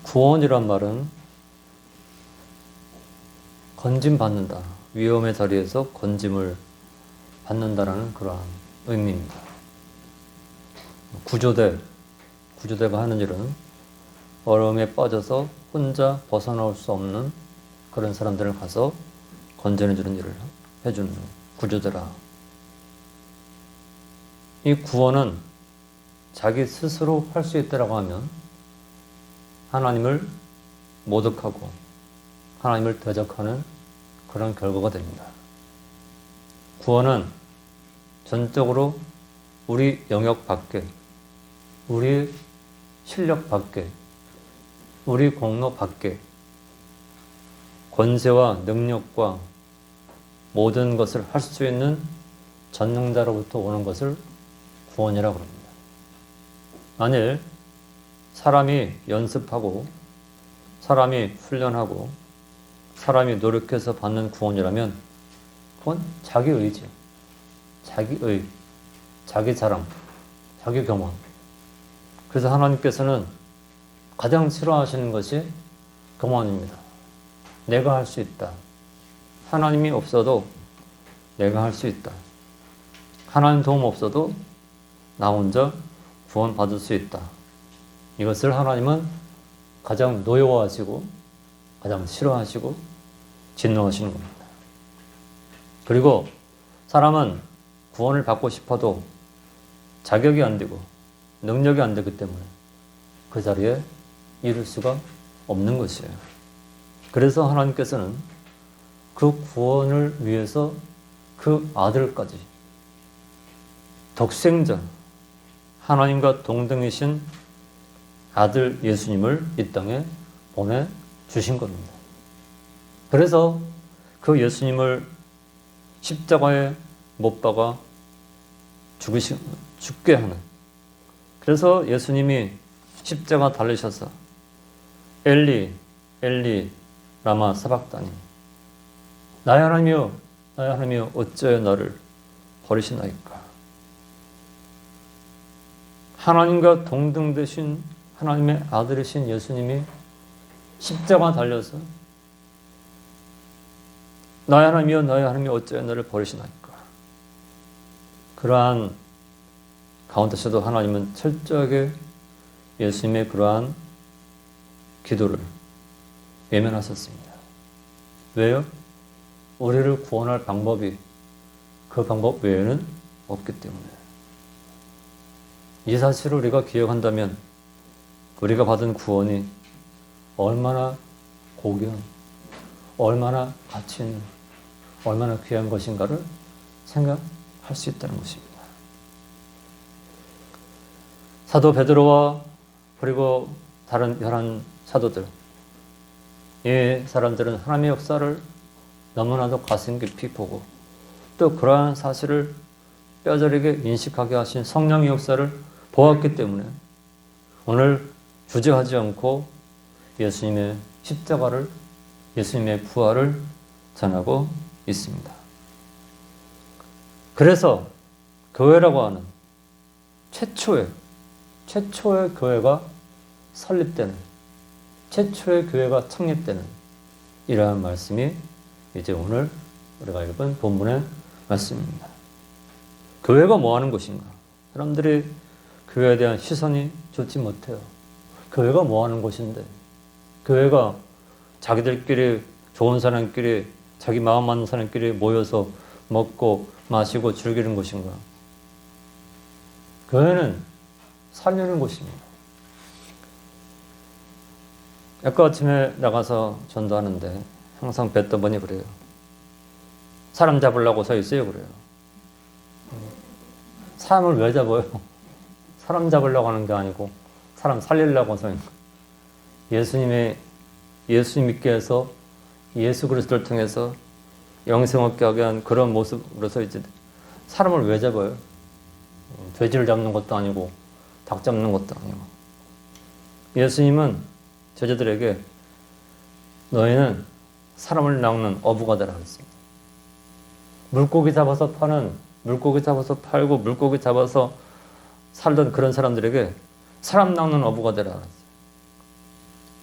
구원이란 말은 건짐받는다. 위험의 자리에서 건짐을 받는다라는 그러한 의미입니다. 구조대가 하는 일은 어려움에 빠져서 혼자 벗어나올 수 없는 그런 사람들을 가서 건져내주는 일을 해주는 구조대라. 이 구원은 자기 스스로 할 수 있다라고 하면 하나님을 모독하고 하나님을 대적하는 그런 결과가 됩니다. 구원은 전적으로 우리 영역 밖에, 우리 실력 밖에, 우리 공로 밖에 권세와 능력과 모든 것을 할 수 있는 전능자로부터 오는 것을 구원이라고 합니다. 만일 사람이 연습하고 사람이 훈련하고 사람이 노력해서 받는 구원이라면 그건 자기 의지, 자기의, 자기 자랑, 자기 경험. 그래서 하나님께서는 가장 싫어하시는 것이 교만입니다. 내가 할 수 있다. 하나님이 없어도 내가 할 수 있다. 하나님 도움 없어도 나 혼자 구원받을 수 있다. 이것을 하나님은 가장 노여워하시고 가장 싫어하시고 진노하시는 겁니다. 그리고 사람은 구원을 받고 싶어도 자격이 안 되고 능력이 안 되기 때문에 그 자리에 이룰 수가 없는 것이에요. 그래서 하나님께서는 그 구원을 위해서 그 아들까지 독생자 하나님과 동등이신 아들 예수님을 이 땅에 보내주신 겁니다. 그래서 그 예수님을 십자가에 못 박아 죽게 하는, 그래서 예수님이 십자가 달리셔서 엘리 엘리 라마 사박다니 나의 하나님이여 나의 하나님이여 어찌하여 나를 버리시나이까. 하나님과 동등되신 하나님의 아들이신 예수님이 십자가 달려서 나의 하나님이여 나의 하나님이여 어찌하여 나를 버리시나이까. 그러한 가운데서도 하나님은 철저하게 예수님의 그러한 기도를 외면하셨습니다. 왜요? 우리를 구원할 방법이 그 방법 외에는 없기 때문에. 이 사실을 우리가 기억한다면 우리가 받은 구원이 얼마나 고귀한, 얼마나 가치 있는, 얼마나 귀한 것인가를 생각할 수 있다는 것입니다. 사도 베드로와 그리고 다른 11 사도들, 이 사람들은 하나님의 역사를 너무나도 가슴 깊이 보고 또 그러한 사실을 뼈저리게 인식하게 하신 성령의 역사를 보았기 때문에 오늘 주저하지 않고 예수님의 십자가를, 예수님의 부활을 전하고 있습니다. 그래서 교회라고 하는 최초의 교회가 설립되는, 최초의 교회가 창립되는 이러한 말씀이 이제 오늘 우리가 읽은 본문의 말씀입니다. 교회가 뭐 하는 곳인가? 사람들이 교회에 대한 시선이 좋지 못해요. 교회가 뭐 하는 곳인데? 교회가 자기들끼리 좋은 사람끼리 자기 마음 맞는 사람끼리 모여서 먹고 마시고 즐기는 곳인가? 교회는 살려는 곳입니다. 아까 아침에 나가서 전도하는데 항상 뵀던 분이 그래요. 사람 잡으려고 서 있어요 그래요. 사람을 왜 잡아요? 사람 잡으려고 하는 게 아니고 사람 살리려고 서 있는 거예요. 예수님 믿게 해서 예수 그리스도를 통해서 영생 얻게 하게 한 그런 모습으로서 이제 사람을 왜 잡아요? 돼지를 잡는 것도 아니고 닭 잡는 것도 아니고. 예수님은 제자들에게 너희는 사람을 낚는 어부가 되라 했습니다. 물고기 잡아서 파는, 물고기 잡아서 팔고 물고기 잡아서 살던 그런 사람들에게 사람 낚는 어부가 되라 했어요.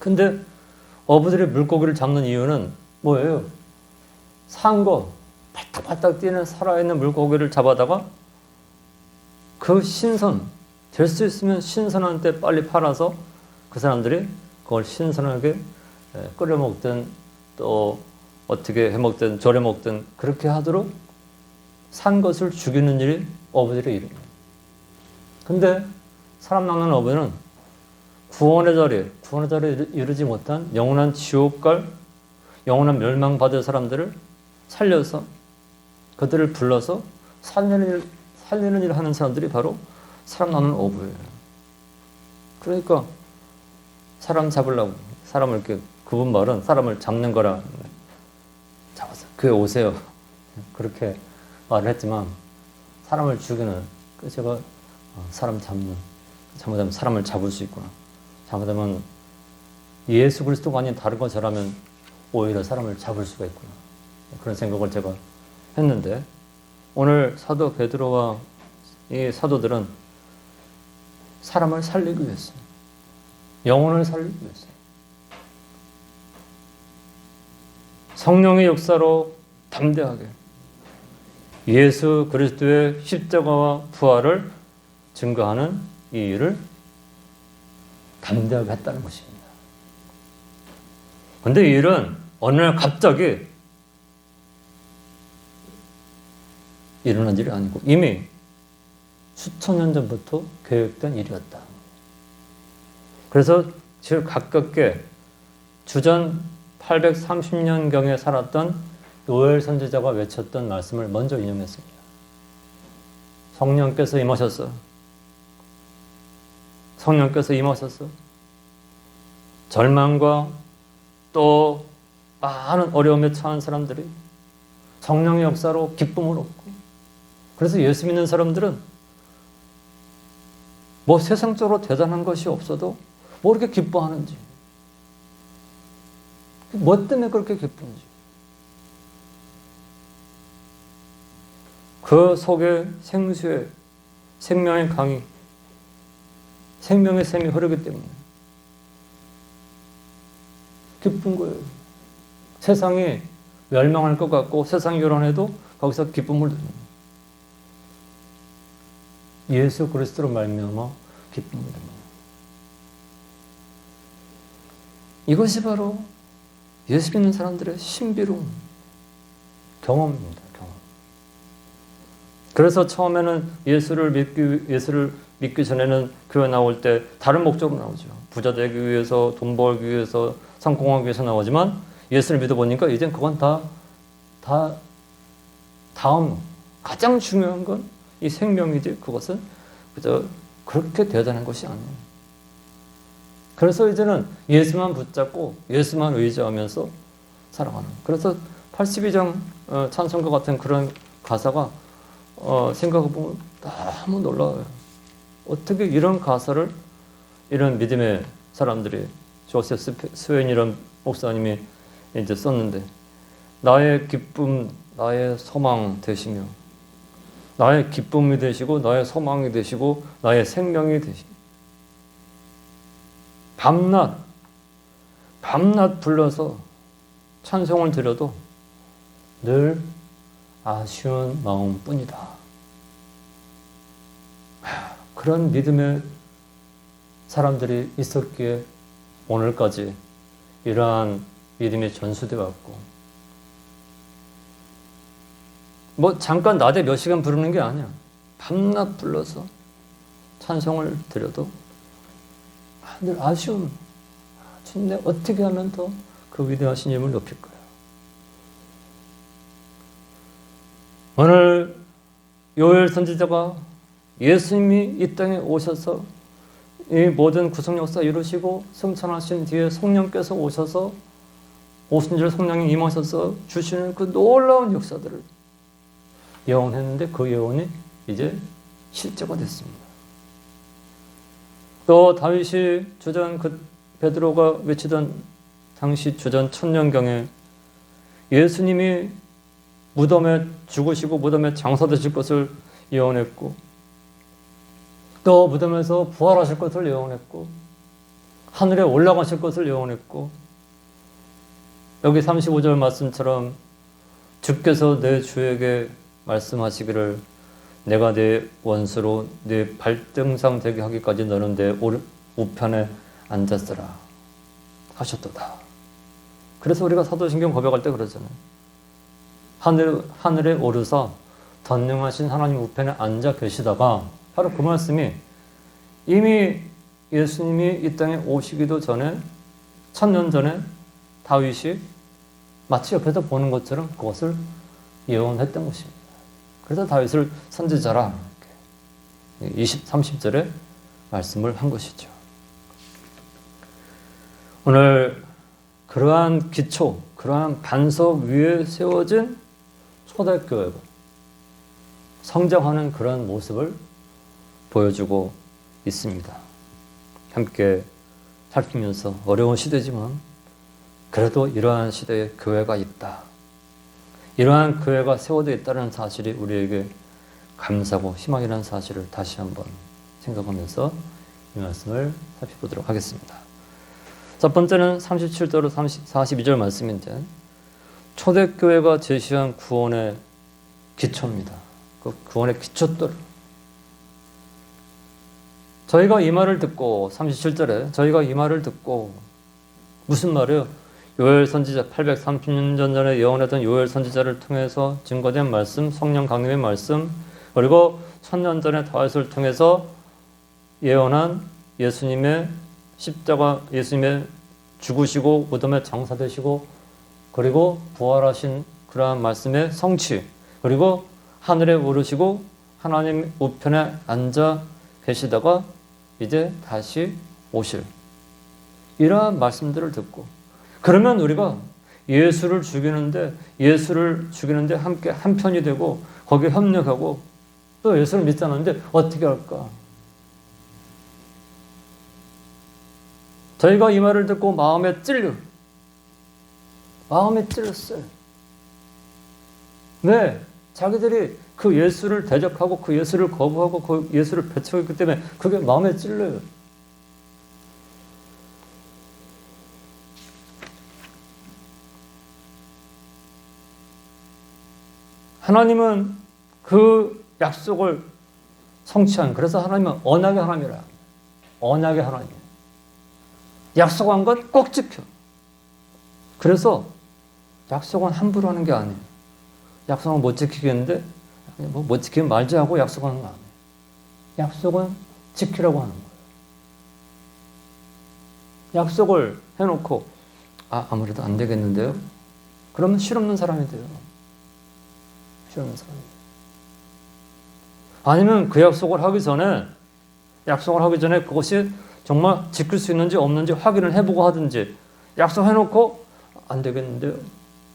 근데 어부들이 물고기를 잡는 이유는 뭐예요? 산 거, 발딱발딱 뛰는 살아있는 물고기를 잡아다가 그 신선, 될 수 있으면 신선한 때 빨리 팔아서 그 사람들이 그걸 신선하게 끓여 먹든 또 어떻게 해 먹든 절여 먹든 그렇게 하도록 산 것을 죽이는 일이 어부들의 일입니다. 근데 사람 낚는 어부는 구원의 자리에 이르지 못한 영원한 지옥 갈 영원한 멸망받을 사람들을 살려서 그들을 불러서 살리는 일을 하는 사람들이 바로 사람 낚는 어부예요. 그러니까 사람 잡으려고 사람을 이렇게 그분 말은 사람을 잡는 거라 잡아서 교회 오세요. 그렇게 말을 했지만 사람을 죽이는 제가 사람 잡는 잘못하면 사람을 잡을 수 있구나. 잘못하면 예수 그리스도가 아닌 다른 거 잘하면 오히려 사람을 잡을 수가 있구나. 그런 생각을 제가 했는데 오늘 사도 베드로와 이 사도들은 사람을 살리기 위해서 영혼을 살리기 위해서 성령의 역사로 담대하게 예수 그리스도의 십자가와 부활을 증거하는 이 일을 담대하게 했다는 것입니다. 그런데 이 일은 어느 날 갑자기 일어난 일이 아니고 이미 수천 년 전부터 계획된 일이었다. 그래서 제일 가깝게 주전 830년경에 살았던 요엘 선지자가 외쳤던 말씀을 먼저 인용했습니다. 성령께서 임하셨어. 성령께서 임하셨어. 절망과 또 많은 어려움에 처한 사람들이 성령의 역사로 기쁨을 얻고 그래서 예수 믿는 사람들은 뭐 세상적으로 대단한 것이 없어도 뭐 이렇게 기뻐하는지 뭐 때문에 그렇게 기쁜지 그 속에 생수의 생명의 강이 생명의 샘이 흐르기 때문에 기쁜 거예요. 세상이 멸망할 것 같고 세상이 요란해도 거기서 기쁨을 드립니다. 예수 그리스도로 말미암아 기쁨을 드립니다. 이것이 바로 예수 믿는 사람들의 신비로운 경험입니다. 경험. 그래서 처음에는 예수를 믿기 전에는 교회 나올 때 다른 목적으로 나오죠. 부자 되기 위해서, 돈 벌기 위해서, 성공하기 위해서 나오지만 예수를 믿어보니까 이젠 그건 다음 가장 중요한 건 이 생명이지 그것은 그저 그렇게 대단한 것이 아니에요. 그래서 이제는 예수만 붙잡고 예수만 의지하면서 살아가는. 그래서 82장 찬송가 같은 그런 가사가 생각해보면 너무 놀라워요. 어떻게 이런 가사를 이런 믿음의 사람들이 조세프 스웨인이라는 목사님이 이제 썼는데 나의 기쁨, 나의 소망 되시며 나의 기쁨이 되시고 나의 소망이 되시고 나의 생명이 되시고 밤낮 불러서 찬송을 드려도 늘 아쉬운 마음뿐이다. 그런 믿음의 사람들이 있었기에 오늘까지 이러한 믿음이 전수되어 왔고 뭐 잠깐 낮에 몇 시간 부르는 게 아니야. 밤낮 불러서 찬송을 드려도 늘 아쉬움. 주님 어떻게 하면 더 그 위대하신 이름을 높일 거야. 오늘 요엘 선지자가 예수님이 이 땅에 오셔서 이 모든 구속 역사 이루시고 승천하신 뒤에 성령께서 오셔서 오순절 성령이 임하셔서 주시는 그 놀라운 역사들을 예언했는데 그 예언이 이제 실제가 됐습니다. 또 다윗이 주전 베드로가 외치던 당시 주전 1000년경에 예수님이 무덤에 죽으시고 무덤에 장사되실 것을 예언했고 또 무덤에서 부활하실 것을 예언했고 하늘에 올라가실 것을 예언했고, 여기 35절 말씀처럼 주께서 내 주에게 말씀하시기를 내가 내 원수로 내 발등상 되게 하기까지 너는 내 우편에 앉았으라 하셨도다. 그래서 우리가 사도신경 고백할 때 그러잖아요. 하늘에 오르사 전능하신 하나님 우편에 앉아 계시다가, 바로 그 말씀이 이미 예수님이 이 땅에 오시기도 전에 1000년 전에 다윗이 마치 옆에서 보는 것처럼 그것을 예언했던 것입니다. 그래서 다윗을 선지자라 30절에 말씀을 한 것이죠. 오늘 그러한 기초, 그러한 반석 위에 세워진 초대교회가 성장하는 그런 모습을 보여주고 있습니다. 함께 살피면서 어려운 시대지만 그래도 이러한 시대에 교회가 있다. 이러한 교회가 세워져 있다는 사실이 우리에게 감사고 희망이라는 사실을 다시 한번 생각하면서 이 말씀을 살펴보도록 하겠습니다. 첫 번째는 37절로 42절 말씀인데, 초대교회가 제시한 구원의 기초입니다. 그 구원의 기초들. 저희가 이 말을 듣고, 37절에 저희가 이 말을 듣고, 무슨 말이에요? 요엘 선지자 830년 전에 예언했던 요엘 선지자를 통해서 증거된 말씀, 성령 강림의 말씀, 그리고 1000년 전에 다윗을 통해서 예언한 예수님의 십자가, 예수님의 죽으시고 무덤에 장사되시고 그리고 부활하신 그러한 말씀의 성취, 그리고 하늘에 오르시고 하나님 우편에 앉아 계시다가 이제 다시 오실, 이러한 말씀들을 듣고, 그러면 우리가 예수를 죽이는데 함께 한편이 되고 거기에 협력하고 또 예수를 믿자는데 어떻게 할까? 저희가 이 말을 듣고 마음에 찔렸어요. 왜? 자기들이 그 예수를 대적하고 그 예수를 거부하고 그 예수를 배척했기 때문에 그게 마음에 찔려요. 하나님은 그 약속을 성취한, 그래서 하나님은 언약의 하나님이라. 언약의 하나님. 약속한 건 꼭 지켜. 그래서 약속은 함부로 하는 게 아니에요. 약속은 못 지키겠는데 못 지키면 말지 하고 약속하는 거 아니에요. 약속은 지키라고 하는 거예요. 약속을 해놓고 아무래도 안 되겠는데요? 그러면 실없는 사람이 돼요. 실없는 사람이. 아니면 그 약속을 하기 전에 그것이 정말 지킬 수 있는지 없는지 확인을 해보고 하든지, 약속해놓고 안 되겠는데요?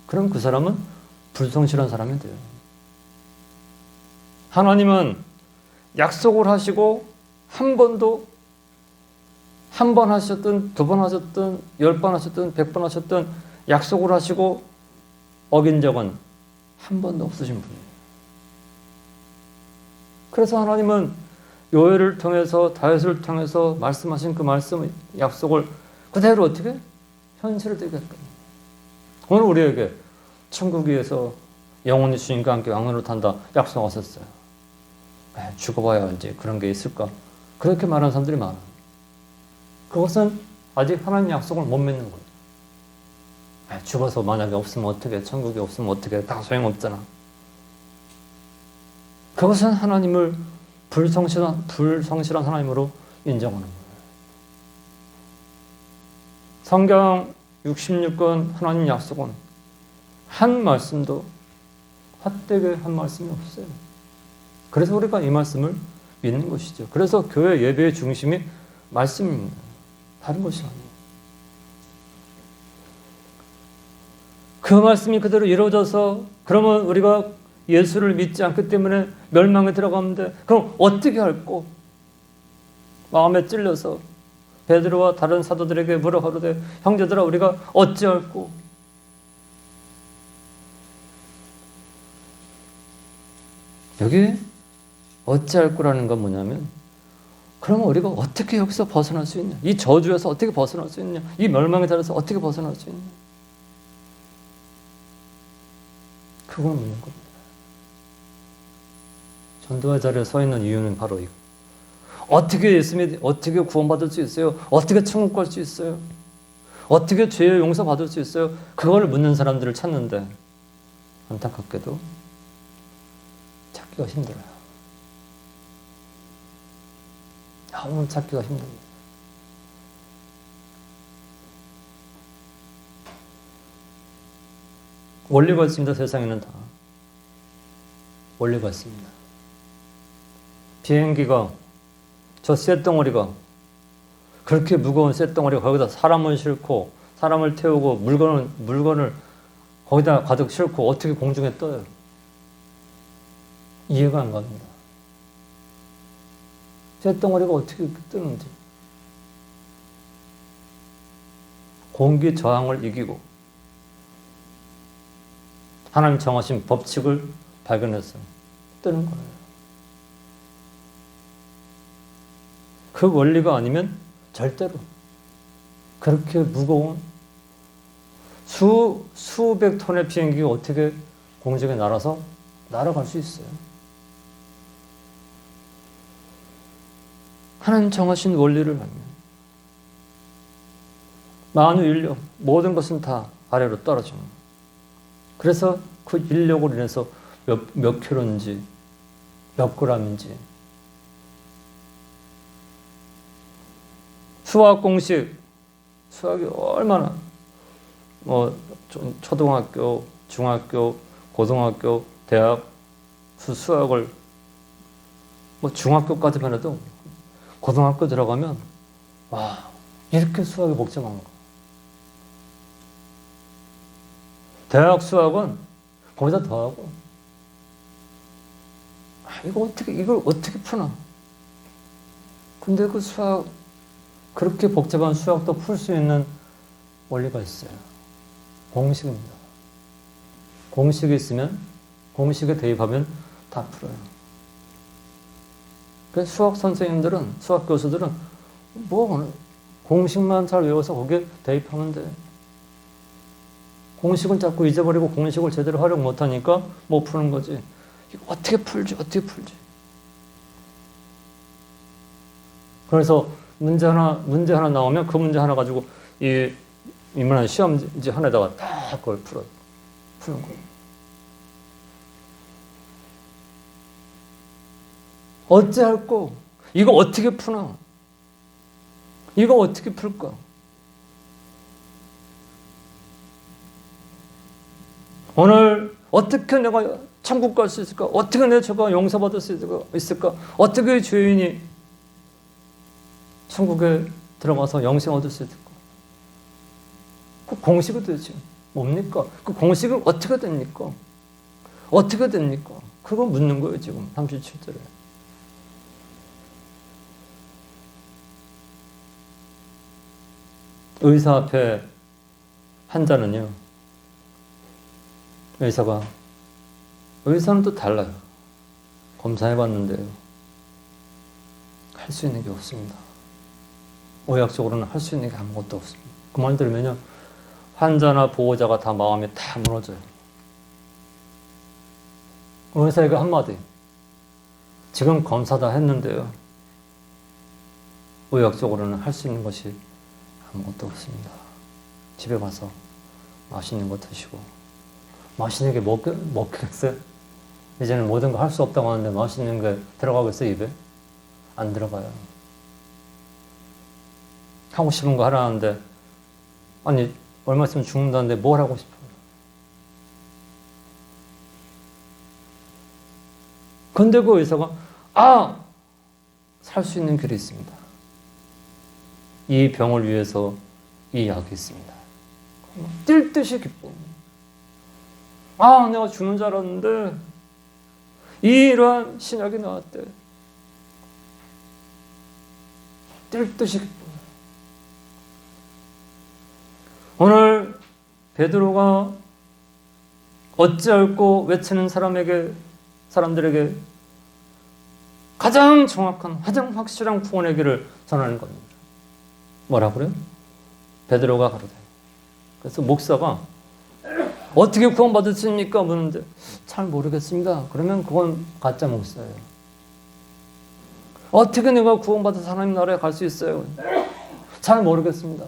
그럼 그 사람은 불성실한 사람이 돼요. 하나님은 약속을 하시고 한 번 하셨든 2번 하셨든 10번 하셨든 100번 하셨든 약속을 하시고 어긴 적은 한 번도 없으신 분이에요. 그래서 하나님은 요엘을 통해서 다윗을 통해서 말씀하신 그 말씀, 약속을 그대로 어떻게 현실을 되게 할까? 오늘 우리에게 천국 위에서 영원히 주님과 함께 왕노릇 탄다 약속하셨어요. 죽어봐야 알지 그런 게 있을까? 그렇게 말하는 사람들이 많아요. 그것은 아직 하나님 약속을 못 믿는 거예요. 죽어서 만약에 없으면 어떻게, 천국이 없으면 어떻게, 다 소용없잖아. 그것은 하나님을 불성실한 하나님으로 인정하는 거예요. 성경 66권 하나님 약속은 한 말씀도 헛되게 한 말씀이 없어요. 그래서 우리가 이 말씀을 믿는 것이죠. 그래서 교회 예배의 중심이 말씀입니다. 다른 것이 아니에요. 그 말씀이 그대로 이루어져서, 그러면 우리가 예수를 믿지 않기 때문에 멸망에 들어가는데 그럼 어떻게 할꼬? 마음에 찔려서 베드로와 다른 사도들에게 물어 가로되 형제들아 우리가 어찌할꼬? 여기 어찌할꼬라는 건 뭐냐면 그러면 우리가 어떻게 여기서 벗어날 수 있냐? 이 저주에서 어떻게 벗어날 수 있냐? 이 멸망의 자리에서 어떻게 벗어날 수 있냐? 그걸 묻는 겁니다. 전도의 자리에 서 있는 이유는 바로 이거. 어떻게 예수님이 어떻게 구원받을 수 있어요? 어떻게 천국 갈 수 있어요? 어떻게 죄의 용서 받을 수 있어요? 그걸 묻는 사람들을 찾는데 안타깝게도 찾기가 힘들어요. 너무 찾기가 힘듭니다. 원리가 있습니다. 세상에는 다 원리가 있습니다. 비행기가 저 쇳덩어리가 그렇게 무거운 쇳덩어리가 거기다 사람을 싣고 사람을 태우고 물건을 거기다 가득 싣고 어떻게 공중에 떠요? 이해가 안 갑니다. 쇳덩어리가 어떻게 뜨는지. 공기 저항을 이기고 하나님 정하신 법칙을 발견해서 뜨는 거예요. 그 원리가 아니면 절대로 그렇게 무거운 수백 톤의 비행기가 어떻게 공중에 날아서 날아갈 수 있어요? 하나님 정하신 원리를 알면 만유 인력 모든 것은 다 아래로 떨어집니다. 그래서 그 인력으로 인해서 몇 킬로인지 몇 그램인지 수학 공식 수학이 얼마나 초등학교, 중학교, 고등학교, 대학 수학을 중학교까지만 해도 고등학교 들어가면 와 이렇게 수학이 복잡한 거. 대학 수학은 거기다 더하고 이걸 어떻게 푸나? 근데 그 수학 그렇게 복잡한 수학도 풀 수 있는 원리가 있어요. 공식입니다. 공식이 있으면 공식에 대입하면 다 풀어요. 그래서 수학 선생님들은 수학 교수들은 공식만 잘 외워서 거기에 대입하면 돼. 공식은 자꾸 잊어버리고 공식을 제대로 활용 못하니까 못 푸는 거지. 이거 어떻게 풀지? 그래서 문제 하나 나오면 그 문제 하나 가지고 이만한 시험지 하나에다가 다 그걸 푸는 거예요. 어찌할꼬? 이거 어떻게 푸나? 이거 어떻게 풀까? 오늘 어떻게 내가 천국 갈 수 있을까? 어떻게 내 죄가 용서받을 수 있을까? 어떻게 죄인이 천국에 들어가서 영생 얻을 수 있을까? 그 공식이 도대체 뭡니까? 그 공식은 어떻게 됩니까? 어떻게 됩니까? 그거 묻는 거예요, 지금 37절에. 의사 앞에 환자는요. 의사는 또 달라요. 검사해봤는데요. 할 수 있는 게 없습니다. 의학적으로는 할 수 있는 게 아무것도 없습니다. 그 말 들으면요. 환자나 보호자가 다 마음이 다 무너져요. 의사에게 한마디. 지금 검사 다 했는데요. 의학적으로는 할 수 있는 것이 아무것도 없습니다. 집에 가서 맛있는 거 드시고 맛있는 게 먹겠어요? 이제는 모든 거 할 수 없다고 하는데 맛있는 게 들어가겠어요, 입에? 안 들어가요. 하고 싶은 거 하라는데 아니 얼마 있으면 죽는다는데 뭘 하고 싶어요? 근데 그 의사가 살 수 있는 길이 있습니다. 이 병을 위해서 이 약이 있습니다. 뛸 듯이 기뻐. 내가 죽는 줄 알았는데 이러한 신약이 나왔대. 뛸 듯이 기뻐. 오늘 베드로가 어찌할꼬 외치는 사람들에게 가장 정확한, 가장 확실한 구원의 길을 전하는 겁니다. 뭐라 그래요? 베드로가 가로되. 그래서 목사가 어떻게 구원받으십니까? 묻는데 잘 모르겠습니다. 그러면 그건 가짜 목사예요. 어떻게 내가 구원받아서 하나님 나라에 갈 수 있어요? 잘 모르겠습니다.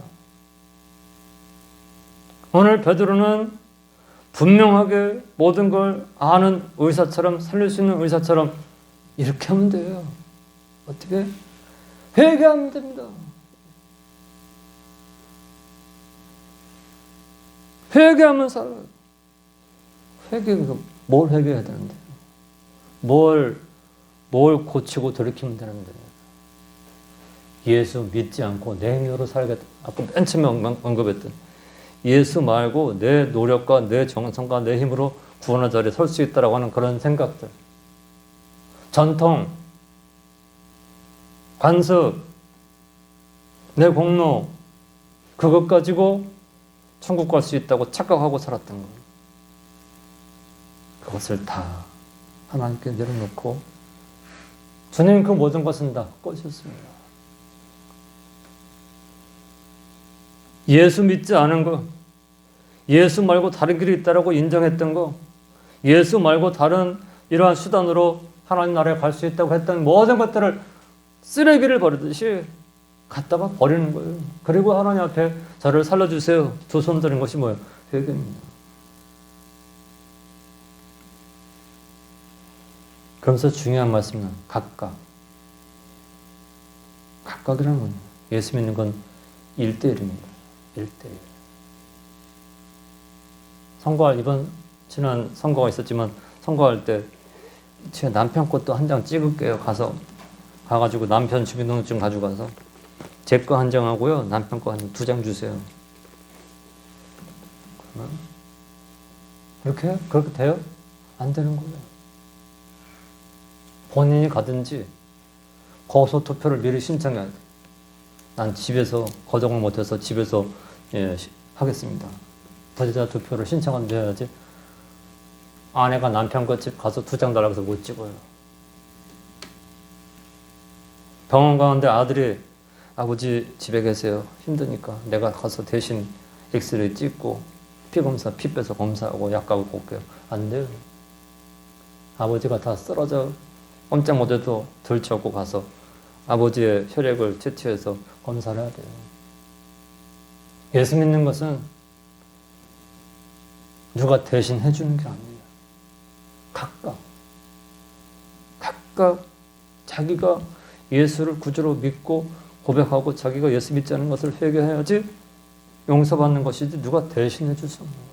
오늘 베드로는 분명하게 모든 걸 아는 의사처럼, 살릴 수 있는 의사처럼 이렇게 하면 돼요. 어떻게? 회개하면 됩니다. 회개하면 살아요. 뭘 회개해야 되는데? 뭘 고치고 돌이키면 되는데? 예수 믿지 않고 내 힘으로 살겠다. 아까 맨 처음에 언급했던 예수 말고 내 노력과 내 정성과 내 힘으로 구원의 자리에 설 수 있다라고 하는 그런 생각들. 전통, 관습, 내 공로, 그것 가지고 천국 갈 수 있다고 착각하고 살았던 것. 그것을 다 하나님께 내려놓고 주님 그 모든 것은 다 꺼주셨습니다. 예수 믿지 않은 거, 예수 말고 다른 길이 있다라고 인정했던 거, 예수 말고 다른 이러한 수단으로 하나님 나라에 갈 수 있다고 했던 모든 것들을 쓰레기를 버리듯이 갖다가 버리는 거예요. 그리고 하나님 앞에 저를 살려주세요. 두 손 드는 것이 뭐예요? 회개입니다. 그러면서 중요한 말씀은 각각이라는 거예요. 예수 믿는 건 1:1입니다. 1:1. 선거할 지난 선거가 있었지만 선거할 때 제 남편 것도 한 장 찍을게요. 가가지고 남편 주민등록증 가져가서 제 거 한 장하고요. 남편 거 한 2장 주세요. 그러면 그렇게 돼요? 안 되는 거예요. 본인이 가든지 거소 투표를 미리 신청해야 돼. 난 집에서 거동을 못해서 집에서 하겠습니다. 부재자 투표를 신청하면 해야지. 아내가 남편 거 집 가서 2장 달라고 해서 못 찍어요. 병원 가는데 아들이 아버지 집에 계세요. 힘드니까 내가 가서 대신 엑스레이 찍고 피검사 피 빼서 검사하고 약 가고 올게요. 안 돼요. 아버지가 다 쓰러져 꼼짝 못해도 들쳐고 가서 아버지의 혈액을 채취해서 검사를 해야 돼요. 예수 믿는 것은 누가 대신 해주는 게 아니에요. 각각 자기가 예수를 구주로 믿고 고백하고 자기가 예수 믿지 않는 것을 회개해야지 용서받는 것이지 누가 대신 해줄 수 없는 거예요.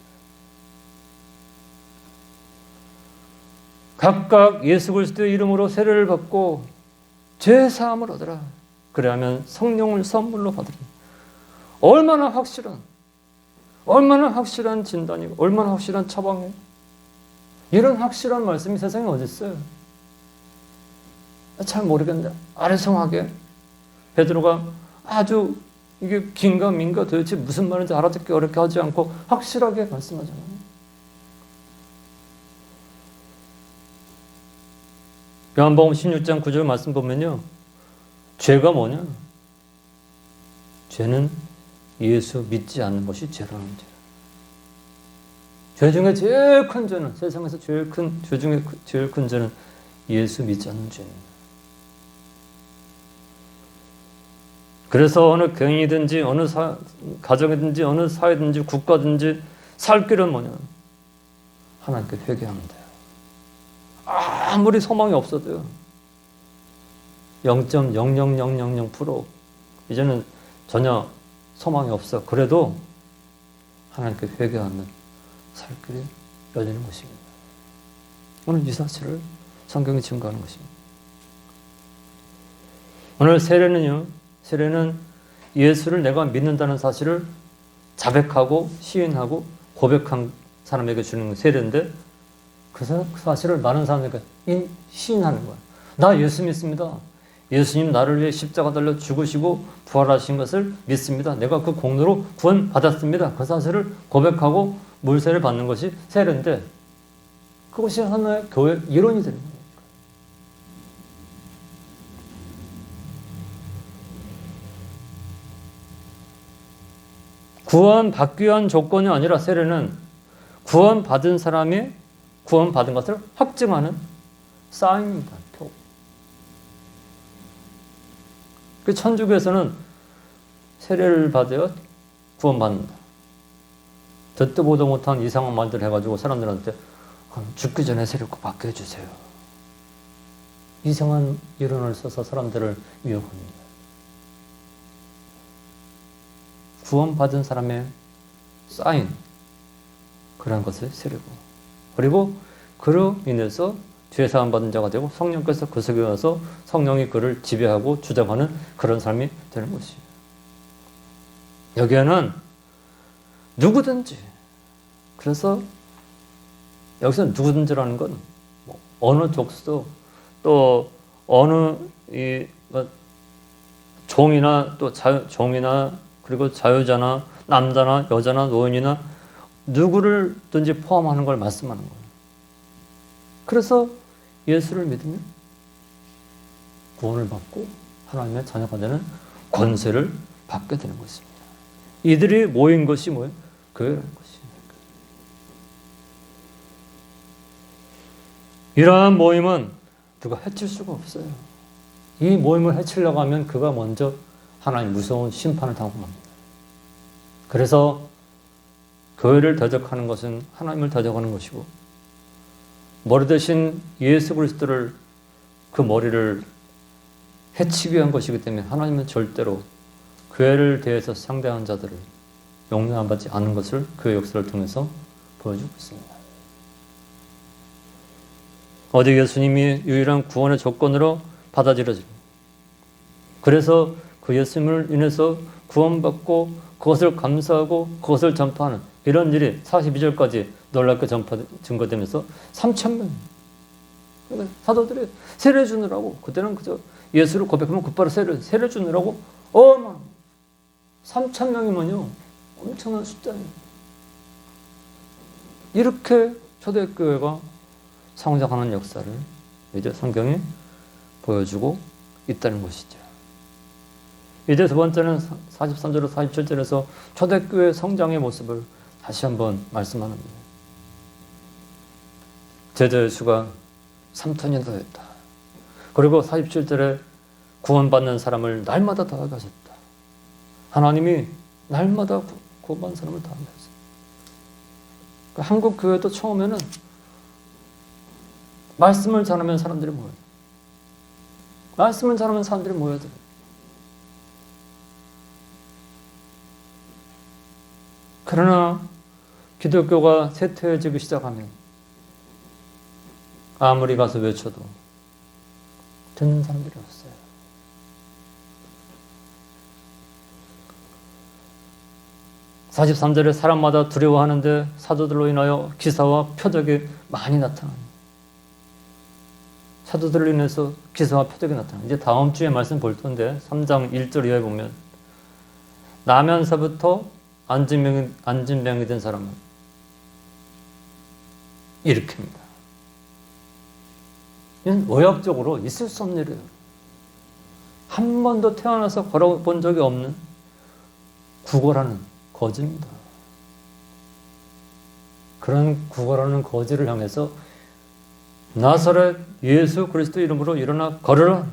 각각 예수 그리스도의 이름으로 세례를 받고 죄 사함을 얻으라. 그래야면 성령을 선물로 받으라. 얼마나 확실한 진단이고 얼마나 확실한 처방이에요. 이런 확실한 말씀이 세상에 어디 있어요? 잘 모르겠는데 아리송하게 베드로가 아주 이게 긴가 민가 도대체 무슨 말인지 알아듣기 어렵게 하지 않고 확실하게 말씀하잖아요. 요한복음 16장 9절 말씀 보면요. 죄가 뭐냐? 죄는 예수 믿지 않는 것이 죄라는 죄. 죄 중에 제일 큰 죄는 세상에서 죄 중에 제일 큰 죄는 예수 믿지 않는 죄입니다. 그래서 어느 교인이든지 어느 가정이든지 어느 사회든지 국가든지 살 길은 뭐냐? 하나님께 회개하면 돼요. 아무리 소망이 없어도요. 0.00000% 이제는 전혀 소망이 없어. 그래도 하나님께 회개하는 살 길이 열리는 것입니다. 오늘 이 사실을 성경이 증거하는 것입니다. 오늘 세례는 예수를 내가 믿는다는 사실을 자백하고 시인하고 고백한 사람에게 주는 세례인데 그 사실을 많은 사람에게 시인하는 거예요. 나 예수 믿습니다. 예수님 나를 위해 십자가 달려 죽으시고 부활하신 것을 믿습니다. 내가 그 공로로 구원 받았습니다. 그 사실을 고백하고 물세를 받는 것이 세례인데 그것이 하나의 교회 이론이 되는 거예요. 구원받기 위한 조건이 아니라 세례는 구원받은 사람이 구원받은 것을 확증하는 사인입니다. 표. 그 천주교에서는 세례를 받아야 구원받는다. 듣도 보도 못한 이상한 말들 해가지고 사람들한테 죽기 전에 세례 꼭 받게 해주세요. 이상한 이론을 써서 사람들을 미혹합니다. 구원받은 사람의 사인, 그런 것을 세례고, 그리고 그로 인해서 죄사함 받은 자가 되고 성령께서 그 속에 와서 성령이 그를 지배하고 주장하는 그런 삶이 되는 것이에요. 여기에는 누구든지, 그래서 여기서 누구든지라는 건 어느 족수도 또 어느 종이나 또 종이나 그리고 자유자나 남자나 여자나 노인이나 누구를든지 포함하는 걸 말씀하는 거예요. 그래서 예수를 믿으면 구원을 받고 하나님의 자녀가 되는 권세를 받게 되는 것입니다. 이들이 모인 것이 뭐예요? 교회라는 것이에요. 이러한 모임은 누가 해칠 수가 없어요. 이 모임을 해치려고 하면 그가 먼저 하나님 무서운 심판을 당하고 맙니다. 그래서 교회를 대적하는 것은 하나님을 대적하는 것이고, 머리 대신 예수 그리스도를, 그 머리를 해치기 위한 것이기 때문에 하나님은 절대로 교회를 대해서 상대한 자들을 용납하지 않는 것을 교회 역사를 통해서 보여주고 있습니다. 어제 예수님이 유일한 구원의 조건으로 받아들여집니다. 그래서 그 예수님을 인해서 구원받고 그것을 감사하고 그것을 전파하는 이런 일이 42절까지 놀랍게 증거되면서 3,000명 사도들이 세례 주느라고, 그때는 그저 예수를 고백하면 곧바로 세례 주느라고 3,000명이면요 엄청난 숫자예요. 이렇게 초대교회가 성장하는 역사를 이제 성경이 보여주고 있다는 것이죠. 이제 두 번째는 43절에서 47절에서 초대교회 성장의 모습을 다시 한번 말씀하는 거예요. 제자의 수가 3,000이 더했다. 그리고 47절에 구원받는 사람을 날마다 더하게 하셨다. 하나님이 날마다 구원받는 사람을 더하게 하셨다. 한국 교회도 처음에는 말씀을 전하면 사람들이 모여요. 말씀을 전하면 사람들이 모여들어요. 그러나 기독교가 쇠퇴해지기 시작하면 아무리 가서 외쳐도 듣는 사람들이 없어요. (43절에) 사람마다 두려워하는데 사도들로 인하여 기사와 표적이 많이 나타납니다. 사도들로 인해서 기사와 표적이 나타납니다. 이제 다음 주에 말씀 볼 텐데 3장 1절 이하에 보면 나면서부터 안진병이 된 사람은 일으킵니다. 이건 의학적으로 있을 수 없는 일이에요. 한 번도 태어나서 걸어본 적이 없는 구걸하는 거지입니다. 그런 구걸하는 거지를 향해서 나사렛 예수 그리스도 이름으로 일어나 걸으라,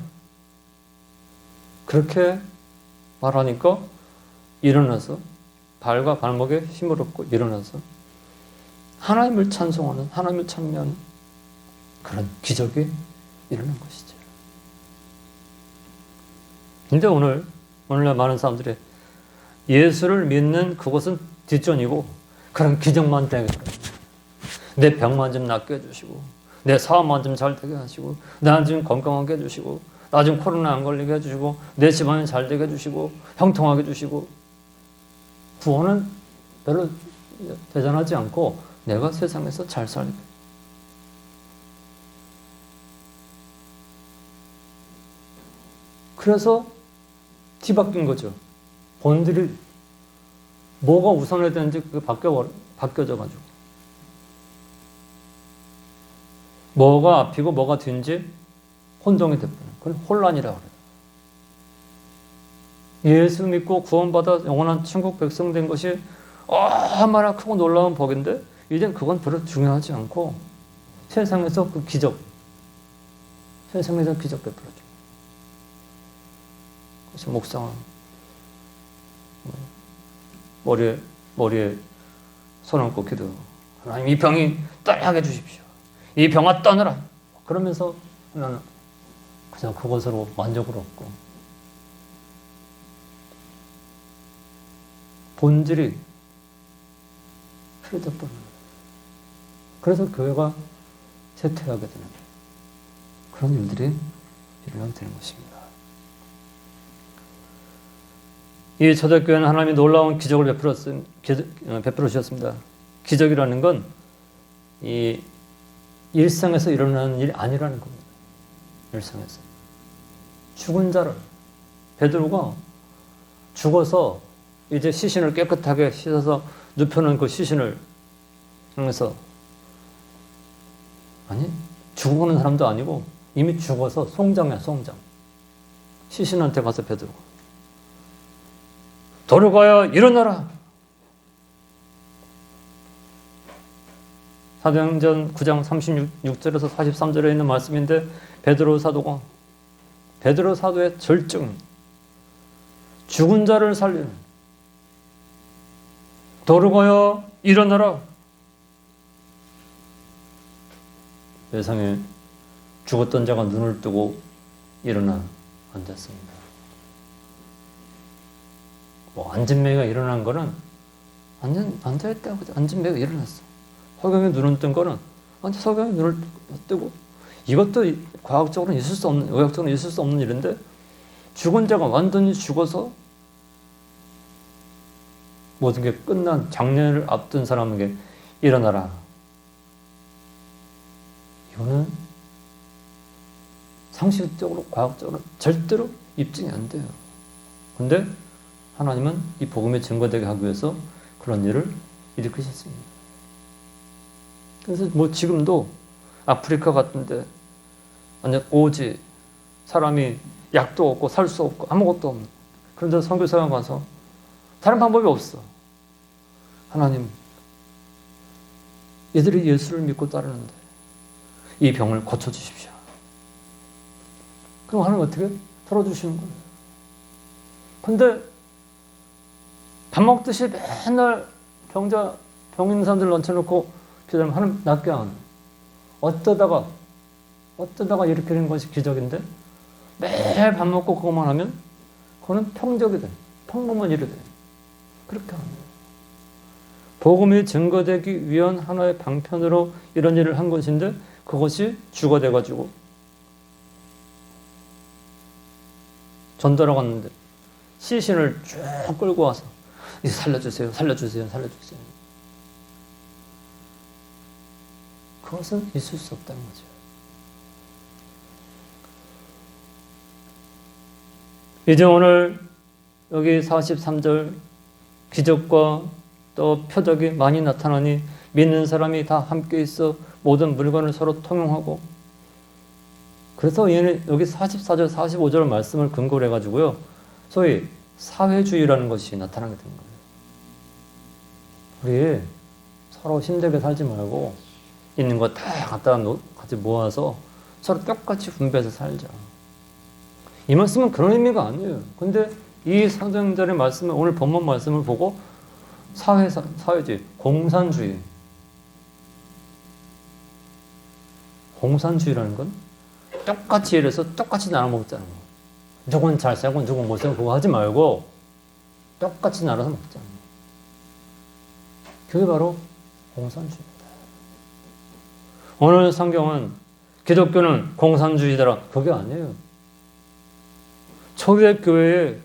그렇게 말하니까 일어나서 발과 발목에 힘을 얻고 일어나서 하나님을 찬송하는, 하나님을 찬미하는 그런 기적이 일어난 것이죠. 그런데 오늘날 많은 사람들이 예수를 믿는 그것은 뒷전이고 그런 기적만 되겠다. 내 병만 좀 낫게 해주시고, 내 사업만 좀 잘 되게 하시고, 나 좀 건강하게 해주시고, 나 좀 코로나 안 걸리게 해주시고, 내 집안이 잘 되게 해주시고, 형통하게 해주시고. 구원은 별로 대단하지 않고 내가 세상에서 잘 살게. 그래서 뒤바뀐 거죠. 본들이 뭐가 우선해야 되는지 그게 바뀌어져가지고. 뭐가 앞이고 뭐가 뒤인지 혼동이 돼버려요. 그건 혼란이라고 그래요. 예수 믿고 구원받아 영원한 천국 백성 된 것이 얼마나 크고 놀라운 복인데 이젠 그건 별로 중요하지 않고 세상에서 그 기적, 세상에서 기적 베풀어줘. 그래서 목상은 머리에 손 얹고 기도. 하나님 이 병이 떠나게 해주십시오. 이 병아 떠나라. 그러면서 나는 그냥 그것으로 만족을 얻고 본질이 흐려져버리는 거예요. 그래서 교회가 쇠퇴하게 되는 그런 일들이 일어나게 되는 것입니다. 이 초대교회는 하나님이 놀라운 기적을 베풀어 주셨습니다. 기적이라는 건 이 일상에서 일어나는 일이 아니라는 겁니다. 일상에서. 죽은 자를, 베드로가 죽어서 이제 시신을 깨끗하게 씻어서 눕혀놓은 그 시신을 향해서, 아니 죽어가는 사람도 아니고 이미 죽어서 송장이야, 송장. 시신한테 가서 베드로가 도르가야 일어나라. 사도행전 9장 36절에서 43절에 있는 말씀인데 베드로 사도의 절정, 죽은 자를 살리는, 도르가야 일어나라. 세상에 죽었던 자가 눈을 뜨고 일어나 앉았습니다. 안진매가 일어난 거는 앉아있다. 안진매가 일어났어. 서경이 눈을 뜬 거는 서경이 눈을 뜨고, 이것도 과학적으로는 있을 수 없는, 의학적으로는 있을 수 없는 일인데, 죽은 자가 완전히 죽어서 모든 게 끝난 장례를 앞둔 사람에게 일어나라. 이거는 상식적으로, 과학적으로 절대로 입증이 안 돼요. 근데 하나님은 이 복음에 증거되게 하기 위해서 그런 일을 일으키셨습니다. 그래서 지금도 아프리카 같은데 완전 오지, 사람이 약도 없고 살 수 없고 아무것도 없는, 그런데 선교사가 가서 다른 방법이 없어. 하나님, 얘들이 예수를 믿고 따르는데 이 병을 고쳐주십시오. 그럼 하나님 어떻게 털어주시는 거예요. 근데 밥 먹듯이 맨날 병 있는 사람들 얹혀놓고 기도하면 하나님 낫게 안. 어쩌다가 이렇게 된 것이 기적인데 매일 밥 먹고 그것만 하면 그거는 평적이 돼. 평범한 일이 돼. 그렇게 합니다. 복음이 증거되기 위한 하나의 방편으로 이런 일을 한 것인데 그것이 주가 돼가지고 전도하러 갔는데 시신을 쭉 끌고 와서 이제 살려주세요. 그것은 있을 수 없다는 거죠. 이제 오늘 여기 43절 기적과 또 표적이 많이 나타나니 믿는 사람이 다 함께 있어 모든 물건을 서로 통용하고, 그래서 얘는 여기 44절, 45절 말씀을 근거로 해가지고요, 소위 사회주의라는 것이 나타나게 된 거예요. 우리 서로 힘들게 살지 말고 있는 거 다 같이 모아서 서로 똑같이 분배해서 살자. 이 말씀은 그런 의미가 아니에요. 근데 이 사도행전의 말씀을, 오늘 본문 말씀을 보고 사회주의, 공산주의라는 건 똑같이 일해서 똑같이 나눠 먹자는 거예요. 누군 잘 살고 누군 못 살고 그거 하지 말고 똑같이 나눠서 먹자는 거예요. 그게 바로 공산주의입니다. 오늘 성경은 기독교는 공산주의더라, 그게 아니에요. 초대 교회에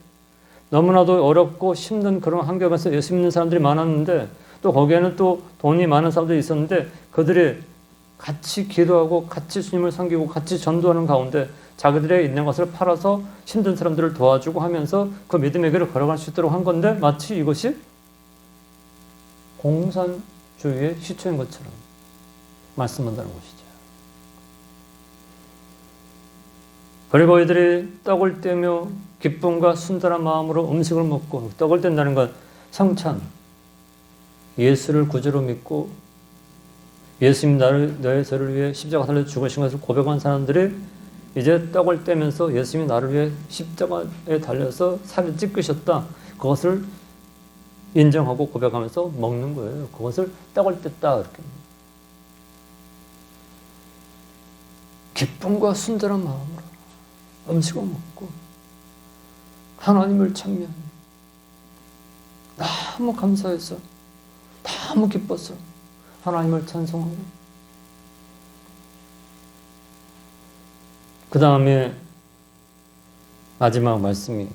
너무나도 어렵고 힘든 그런 환경에서 예수 믿는 사람들이 많았는데, 또 거기에는 또 돈이 많은 사람들이 있었는데, 그들이 같이 기도하고 같이 주님을 섬기고 같이 전도하는 가운데 자기들의 있는 것을 팔아서 힘든 사람들을 도와주고 하면서 그 믿음의 길을 걸어갈 수 있도록 한 건데, 마치 이것이 공산주의의 시초인 것처럼 말씀한다는 것이죠. 그리고 이들이 떡을 떼며 기쁨과 순전한 마음으로 음식을 먹고, 떡을 뗀다는 건 성찬, 예수를 구주로 믿고 예수님 너의 죄를 위해 십자가 달려 죽으신 것을 고백한 사람들이 이제 떡을 떼면서 예수님이 나를 위해 십자가에 달려서 살을 찢으셨다. 그것을 인정하고 고백하면서 먹는 거예요. 그것을 떡을 뗐다. 이렇게. 기쁨과 순전한 마음으로 음식을 먹고 하나님을 찬미하니 너무 감사해서 너무 기뻐서 하나님을 찬송하고 그 다음에 마지막 말씀이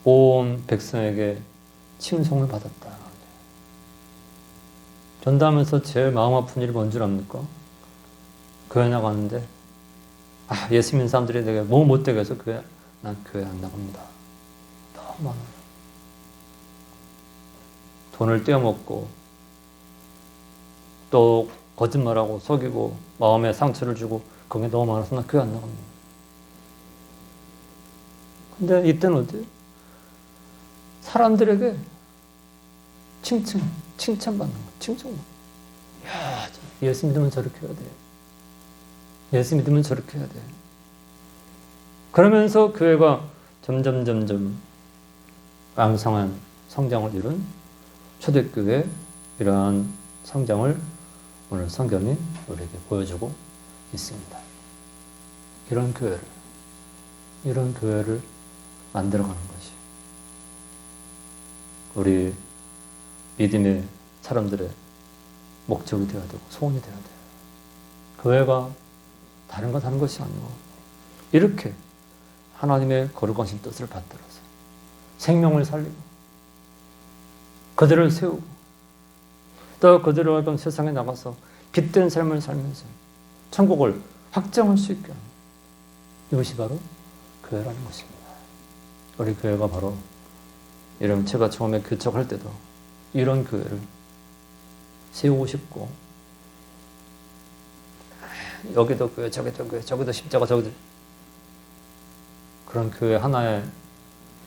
온 백성에게 칭송을 받았다. 전도하면서 제일 마음 아픈 일이 뭔 줄 압니까? 교회 나가는데 예수 믿는 사람들이 내가 뭐 못되게 해서 난 교회 안 나갑니다. 너무 많아요. 돈을 떼어먹고 또 거짓말하고 속이고 마음에 상처를 주고 그게 너무 많아서 난 교회 안 나갑니다. 근데 이때는 어때요? 사람들에게 칭찬받는 거예요. 칭찬받는 거예요. 야, 예수 믿으면 저렇게 해야 돼. 예수 믿으면 저렇게 해야 돼. 그러면서 교회가 점점 왕성한 성장을 이룬 초대교회 이러한 성장을 오늘 성경이 우리에게 보여주고 있습니다. 이런 교회를 만들어가는 것이 우리 믿음의 사람들의 목적이 되어야 되고 소원이 되어야 돼요. 교회가 다른 거 다른 것이 아니고 이렇게 하나님의 거룩하신 뜻을 받들어서 생명을 살리고 그들을 세우고 또 그들을 세상에 나가서 빛된 삶을 살면서 천국을 확장할 수 있게 하는 이것이 바로 교회라는 것입니다. 우리 교회가 바로 이런 제가 처음에 개척할 때도 이런 교회를 세우고 싶고 여기도 교회 저기도 교회 저기도 십자가 저기도 그런 교회 하나에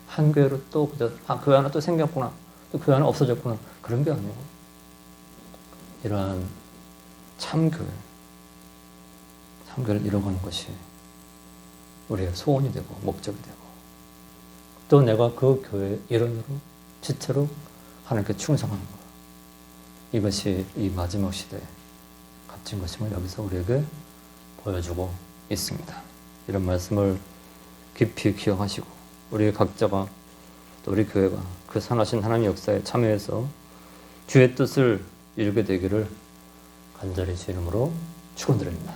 한 교회로 또 교회 하나 또 생겼구나 또 교회 하나 없어졌구나 그런 게 아니고 이러한 참교회를 이뤄가는 것이 우리의 소원이 되고 목적이 되고 또 내가 그 교회의 일원으로 지체로 하나님께 충성하는 것 이것이 이 마지막 시대에 값진 것임을 여기서 우리에게 보여주고 있습니다. 이런 말씀을 깊이 기억하시고 우리 각자가 또 우리 교회가 그 선하신 하나님의 역사에 참여해서 주의 뜻을 이루게 되기를 간절히 주 이름으로 축원드립니다.